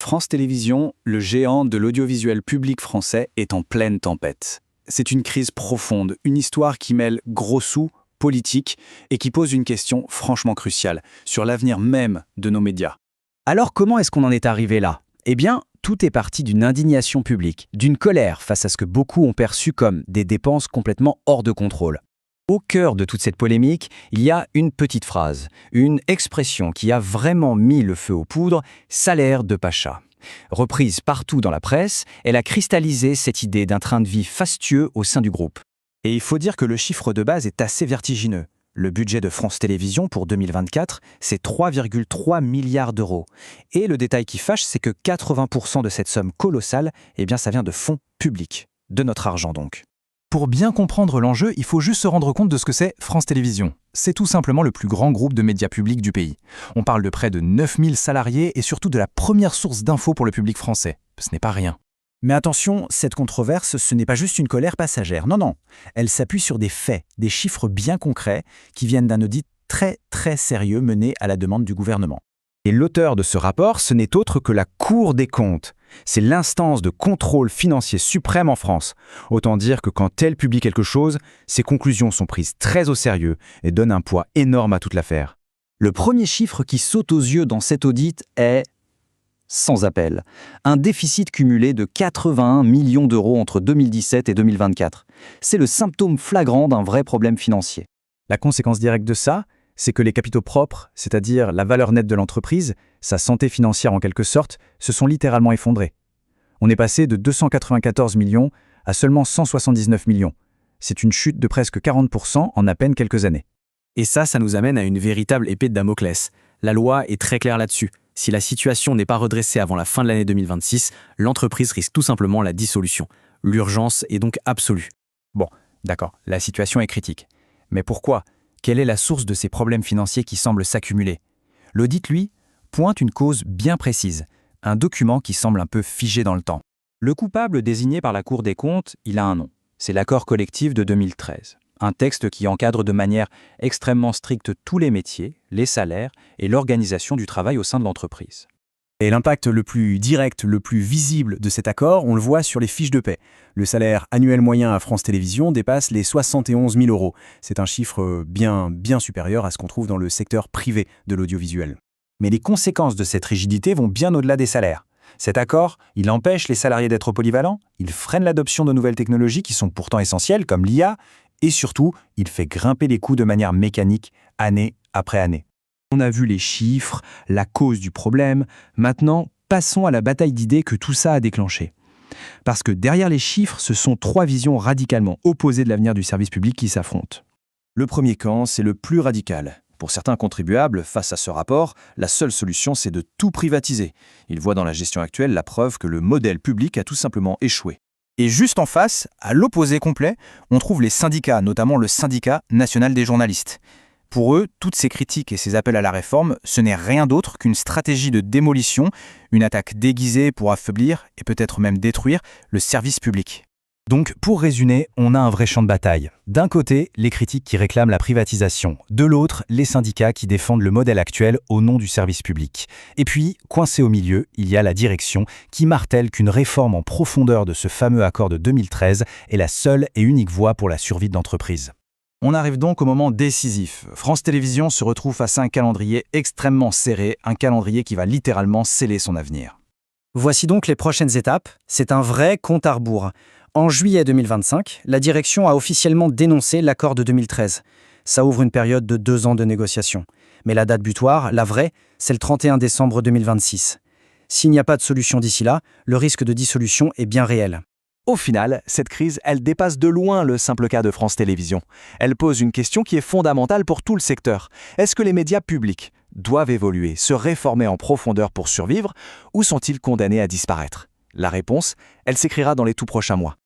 France Télévisions, le géant de l'audiovisuel public français, est en pleine tempête. C'est une crise profonde, une histoire qui mêle gros sous, politique, et qui pose une question franchement cruciale sur l'avenir même de nos médias. Alors comment est-ce qu'on en est arrivé là? Eh bien, tout est parti d'une indignation publique, d'une colère face à ce que beaucoup ont perçu comme des dépenses complètement hors de contrôle. Au cœur de toute cette polémique, il y a une petite phrase, une expression qui a vraiment mis le feu aux poudres, « salaire de Pacha ». Reprise partout dans la presse, elle a cristallisé cette idée d'un train de vie fastueux au sein du groupe. Et il faut dire que le chiffre de base est assez vertigineux. Le budget de France Télévisions pour 2024, c'est 3,3 milliards d'euros. Et le détail qui fâche, c'est que 80% de cette somme colossale, eh bien, ça vient de fonds publics, de notre argent donc. Pour bien comprendre l'enjeu, il faut juste se rendre compte de ce que c'est France Télévisions. C'est tout simplement le plus grand groupe de médias publics du pays. On parle de près de 9000 salariés et surtout de la première source d'infos pour le public français. Ce n'est pas rien. Mais attention, cette controverse, ce n'est pas juste une colère passagère. Non. Elle s'appuie sur des faits, des chiffres bien concrets qui viennent d'un audit très sérieux mené à la demande du gouvernement. Et l'auteur de ce rapport, ce n'est autre que la Cour des comptes. C'est l'instance de contrôle financier suprême en France. Autant dire que quand elle publie quelque chose, ses conclusions sont prises très au sérieux et donnent un poids énorme à toute l'affaire. Le premier chiffre qui saute aux yeux dans cet audit est sans appel. Un déficit cumulé de 81 millions d'euros entre 2017 et 2024. C'est le symptôme flagrant d'un vrai problème financier. La conséquence directe de ça, c'est que les capitaux propres, c'est-à-dire la valeur nette de l'entreprise, sa santé financière en quelque sorte, se sont littéralement effondrés. On est passé de 294 millions à seulement 179 millions. C'est une chute de presque 40% en à peine quelques années. Et ça nous amène à une véritable épée de Damoclès. La loi est très claire là-dessus. Si la situation n'est pas redressée avant la fin de l'année 2026, l'entreprise risque tout simplement la dissolution. L'urgence est donc absolue. Bon, d'accord, la situation est critique. Mais pourquoi ? Quelle est la source de ces problèmes financiers qui semblent s'accumuler? L'audit, lui, pointe une cause bien précise, un document qui semble un peu figé dans le temps. Le coupable désigné par la Cour des comptes, il a un nom. C'est l'accord collectif de 2013. Un texte qui encadre de manière extrêmement stricte tous les métiers, les salaires et l'organisation du travail au sein de l'entreprise. Et l'impact le plus direct, le plus visible de cet accord, on le voit sur les fiches de paie. Le salaire annuel moyen à France Télévisions dépasse les 71 000 euros. C'est un chiffre bien supérieur à ce qu'on trouve dans le secteur privé de l'audiovisuel. Mais les conséquences de cette rigidité vont bien au-delà des salaires. Cet accord, il empêche les salariés d'être polyvalents, il freine l'adoption de nouvelles technologies qui sont pourtant essentielles, comme l'IA, et surtout, il fait grimper les coûts de manière mécanique, année après année. On a vu les chiffres, la cause du problème. Maintenant, passons à la bataille d'idées que tout ça a déclenché. Parce que derrière les chiffres, ce sont trois visions radicalement opposées de l'avenir du service public qui s'affrontent. Le premier camp, c'est le plus radical. Pour certains contribuables, face à ce rapport, la seule solution, c'est de tout privatiser. Ils voient dans la gestion actuelle la preuve que le modèle public a tout simplement échoué. Et juste en face, à l'opposé complet, on trouve les syndicats, notamment le syndicat national des journalistes. Pour eux, toutes ces critiques et ces appels à la réforme, ce n'est rien d'autre qu'une stratégie de démolition, une attaque déguisée pour affaiblir et peut-être même détruire le service public. Donc, pour résumer, on a un vrai champ de bataille. D'un côté, les critiques qui réclament la privatisation. De l'autre, les syndicats qui défendent le modèle actuel au nom du service public. Et puis, coincé au milieu, il y a la direction qui martèle qu'une réforme en profondeur de ce fameux accord de 2013 est la seule et unique voie pour la survie de l'entreprise. On arrive donc au moment décisif. France Télévisions se retrouve face à un calendrier extrêmement serré, un calendrier qui va littéralement sceller son avenir. Voici donc les prochaines étapes. C'est un vrai compte à rebours. En juillet 2025, la direction a officiellement dénoncé l'accord de 2013. Ça ouvre une période de 2 ans de négociation. Mais la date butoir, la vraie, c'est le 31 décembre 2026. S'il n'y a pas de solution d'ici là, le risque de dissolution est bien réel. Au final, cette crise, elle dépasse de loin le simple cas de France Télévisions. Elle pose une question qui est fondamentale pour tout le secteur. Est-ce que les médias publics doivent évoluer, se réformer en profondeur pour survivre, ou sont-ils condamnés à disparaître? La réponse, elle s'écrira dans les tout prochains mois.